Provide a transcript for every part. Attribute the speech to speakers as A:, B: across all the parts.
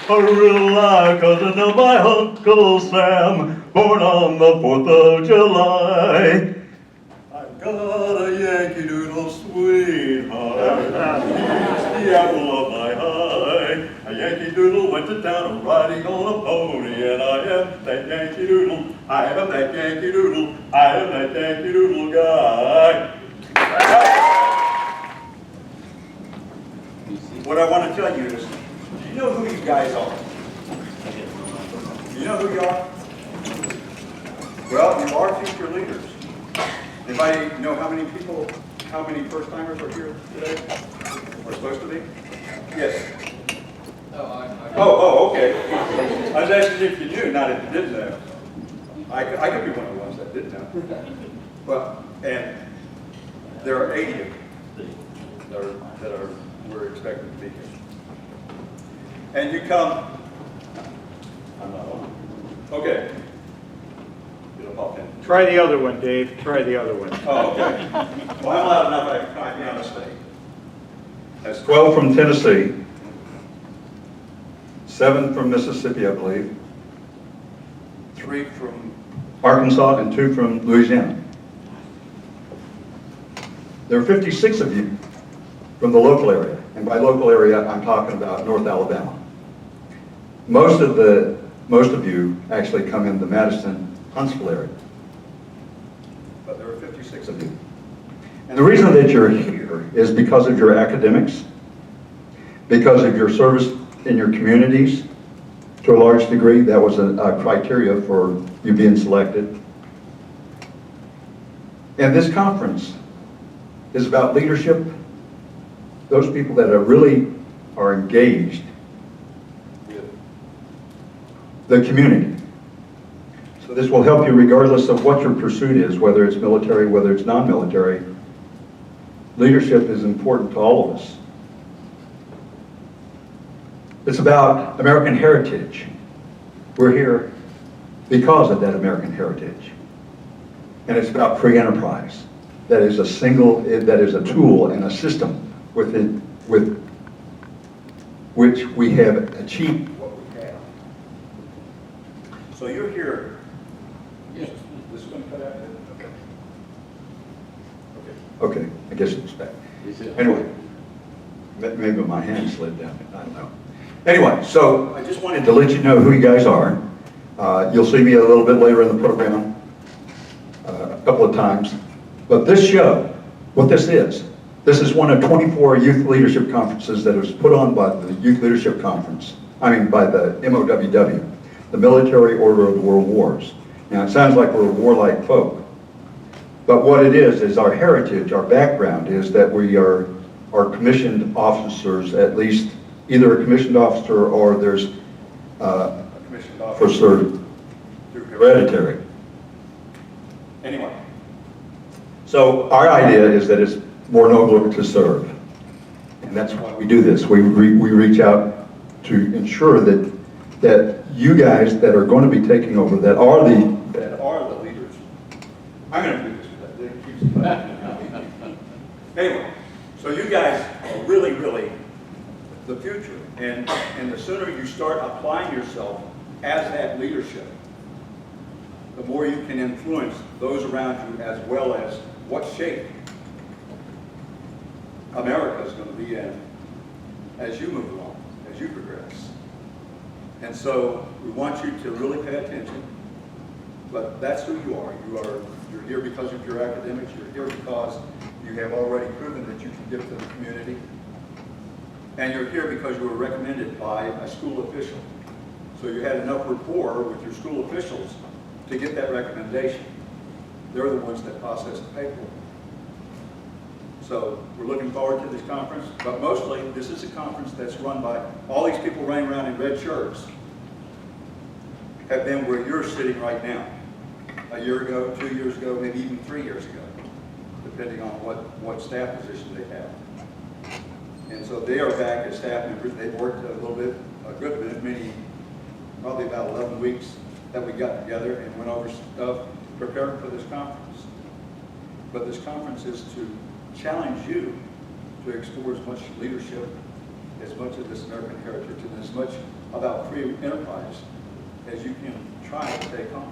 A: a real live cousin of my Uncle Sam, born on the 4th of July. I've got a Yankee Doodle sweetheart, she's the apple of my eye. A Yankee Doodle went to town riding on a pony, and I am that Yankee Doodle, I am that Yankee Doodle, I am that Yankee Doodle guy. What I want to tell you is, do you know who you guys are? Do you know who you are? Well, you are future leaders. Anybody know how many people, how many first-timers are here today? Or supposed to be? Yes. Oh, okay. I was asking if you knew, not if you didn't know. I could be one of the ones that didn't know. Well, and there are 80 of you that we're expected to be here. And you come, I'm not on. Okay. It'll pop in.
B: Try the other one, Dave. Try the other one.
A: Oh, okay. Well, I'm loud enough, I can be on the stage. That's 12 from Tennessee, 7 from Mississippi, I believe, 3 from Arkansas, and 2 from Louisiana. There are 56 of you from the local area, and by local area, I'm talking about North Alabama. Most of you actually come in the Madison, Huntsville area, but there are 56 of you. And the reason that you're here is because of your academics, because of your service in your communities. To a large degree, that was a criteria for you being selected. And this conference is about leadership, those people that really are engaged with the community. So this will help you regardless of what your pursuit is, whether it's military, whether it's non-military. Leadership is important to all of us. It's about American heritage. We're here because of that American heritage. And it's about free enterprise. That is a tool and a system with which we have achieved what we have. So you're here. Yes. This is going to cut out? Okay. Okay. I guess it's back. Anyway, maybe my hand slid down. I don't know. Anyway, so I just wanted to let you know who you guys are. You'll see me a little bit later in the program, a couple of times. But this show, what this is one of 24 youth leadership conferences that was put on by the Youth Leadership Conference, by the MOWW, the Military Order of the World Wars. Now, it sounds like we're a warlike folk, but what it is our heritage, our background is that we are commissioned officers, at least either a commissioned officer or there's a commissioned officer through hereditary. Anyway, so our idea is that it's more noble to serve, and that's why we do this. We reach out to ensure that you guys that are going to be taking over, that are the leaders. I'm going to do this with that. Anyway, so you guys are really the future, and the sooner you start applying yourself as that leadership, the more you can influence those around you, as well as what shape America is going to be in as you move along, as you progress. And so we want you to really pay attention, but that's who you are. You're here because of your academics. You're here because you have already proven that you can give to the community. And you're here because you were recommended by a school official. So you had enough rapport with your school officials to get that recommendation. They're the ones that process the paperwork. So we're looking forward to this conference, but mostly this is a conference that's run by all these people running around in red shirts have been where you're sitting right now. A year ago, 2 years ago, maybe even 3 years ago, depending on what staff position they have. And so they are back as staff members. They've worked a good bit, probably about 11 weeks that we got together and went over stuff preparing for this conference. But this conference is to challenge you to explore as much leadership, as much of this American heritage, and as much
C: about free enterprise as you can try to take on.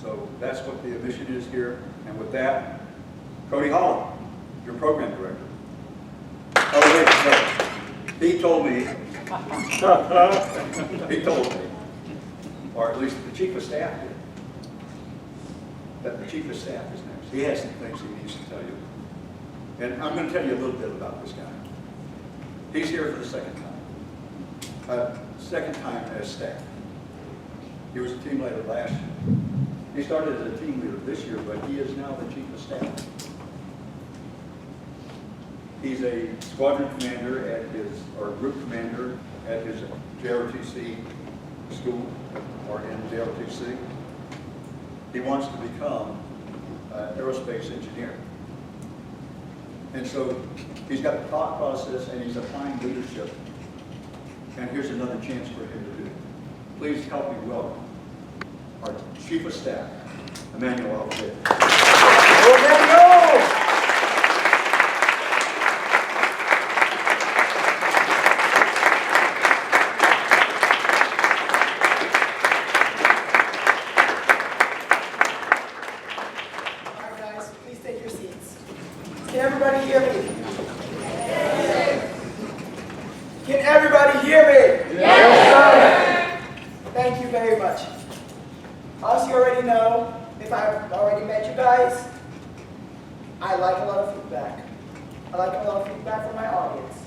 C: So that's what the mission is here. And with that, Cody Holland, your program director. Oh, wait, no. He told me, or at least the chief of staff did, that the chief of staff is next. He has some things he needs to tell you. And I'm going to tell you a little bit about this guy. He's here for the second time as staff. He was a team leader last year. He started as a team leader this year, but he is now the chief of staff. He's a squadron commander at or group commander at his JROTC school, or in JROTC. He wants to become an aerospace engineer. And so he's got the thought process and he's applying leadership. And here's another chance for him to do it. Please help me welcome our Chief of Staff, Emmanuel Alfred.
D: Can everybody hear me? Can everybody hear me? Yes, thank you very much. As you already know, if I've already met you guys, I like a lot of feedback. I like a lot of feedback from my audience.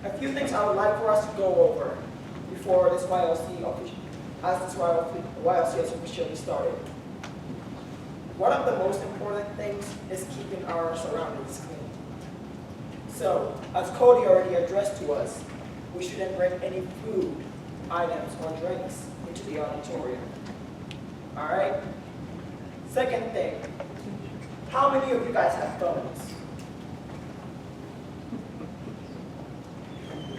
D: A few things I would like for us to go over before this YLC has officially started. One of the most important things is keeping our surroundings clean. So, as Cody already addressed to us, we shouldn't bring any food, items, or drinks into the auditorium. All right? Second thing, how many of you guys have phones?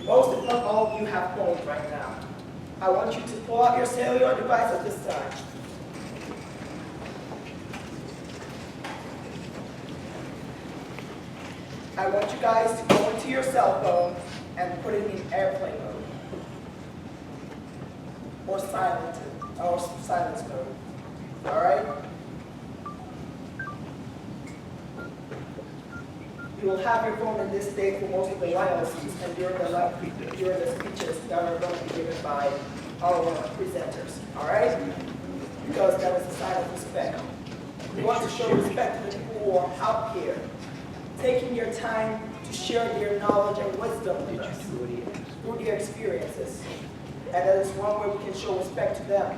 D: Most, if not all of you, have phones right now. I want you to pull out your cellular device at this time. I want you guys to go into your cell phone and put it in airplane mode or silence mode. All right? You will have your phone in this state for most of the YLCs and during the speeches that are going to be given by our presenters. All right? Because that is a sign of respect. We want to show respect to the people who are out here, taking your time to share their knowledge and wisdom with us through their experiences. And that is one way we can show respect to them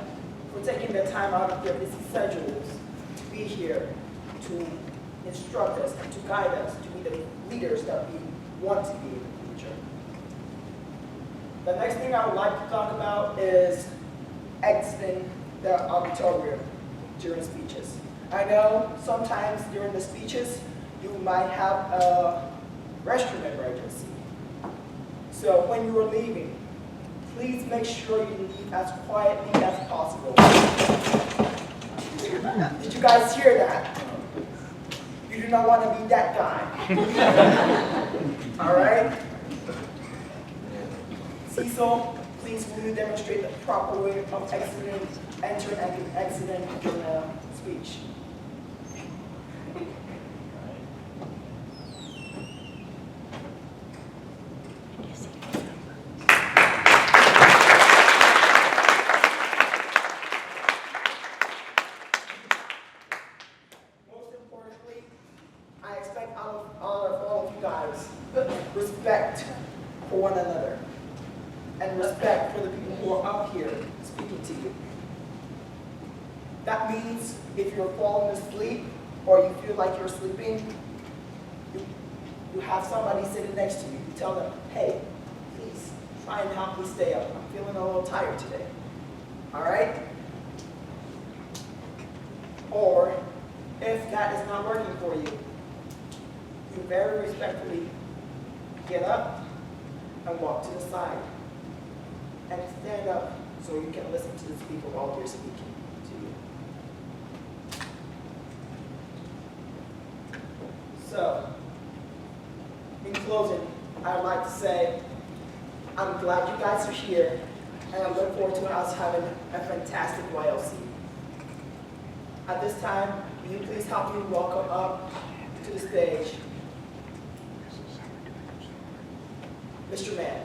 D: for taking the time out of their busy schedules to be here, to instruct us and to guide us to be the leaders that we want to be in the future. The next thing I would like to talk about is exiting the auditorium during speeches. I know sometimes during the speeches, you might have a restroom emergency. So when you are leaving, please make sure you leave as quietly as possible. Did you guys hear that? You do not want to be that guy. All right? Cecil, please will you demonstrate the proper way of entering and exiting during a speech? All of you guys, respect for one another and respect for the people who are up here speaking to you. That means if you're falling asleep or you feel like you're sleeping, you have somebody sitting next to you. You tell them, hey, please try and help me stay up. I'm feeling a little tired today. All right? Or if that is not working for you, you very respectfully get up and walk to the side and stand up so you can listen to the speaker while they're speaking to you. So, in closing, I'd like to say, I'm glad you guys are here. and I look forward to us having a fantastic YLC. At this time, will you please help me welcome up to the stage Mr. Mann.